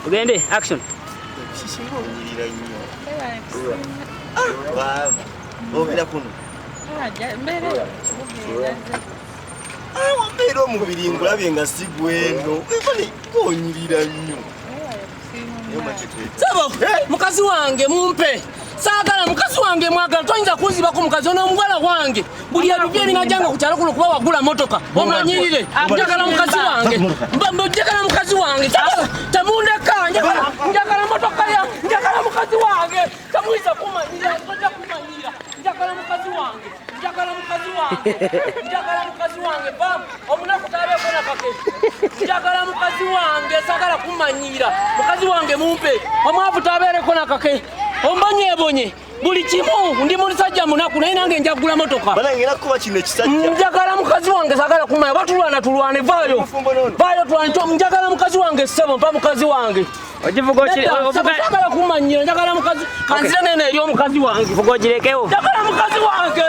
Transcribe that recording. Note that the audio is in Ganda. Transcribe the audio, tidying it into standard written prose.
Ugende action. Shishingo nyirira nnyo. Baba. Obera kuno. Mbere. Wambeera omubiri ngulabye nga si gweno. Ebale gonyirira nnyo. Sabo, mukazi wange mumpe. Saagala mukazi wange mwagala toyinza kunzibako mukazi n'omuwala wange. Buli ebibye binajanga ku kyalo kuno kuba wagula motoka. Omanyirire. Njagala mukazi wange. Njagala mukazi wange. Tamundeka. Njagala motoka ya. Njagala mukazi wange. Tamuyinza kumanyira. Tojja kumanyira. Njagala mukazi wange. Njagala mukazi wange. Njagala mukazi wange. Bam. Omunaku tabeeko na kake. Njagala mukazi wange. Saagala kumanyira. Mukazi wange mumpe. Omwavu tabeereko na kake. Ombonye buli kimu ndi musajja munaku naye nange njagula motoka. Bana ngera kuba kino ekisajja. Njagala mukazi wange sagala kumanya batulwane vayo. Vayo twanto njagala mukazi wange sebo mpa mukazi wange. Ojivuga okiri sagala kumanyira njagala mukazi kanzira nene eri omukazi wange. Vuga ogirekewo. Njagala mukazi wange.